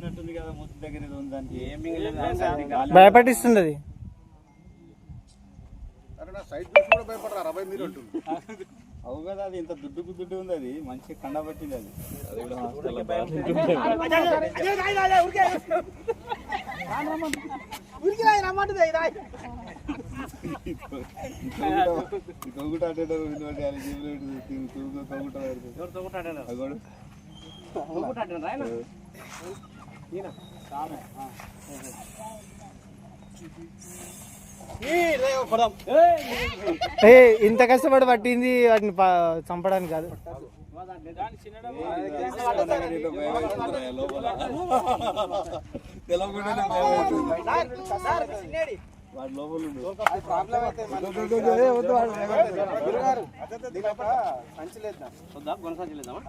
మింగినట్టుంది కదా మూతి దగ్గర ఏదో ఉంది దానికి. భయపడిస్తుంది అది. అవు కదా అది ఇంత దుడ్డు ఉంది అది మంచిగా కండ పట్టింది అది. ఇంత కష్టపడి పట్టింది వాటిని చంపడానికి కాదు. వాడి లోపల సంచి లేద్దాం, గొన సంచి లేద్దామా?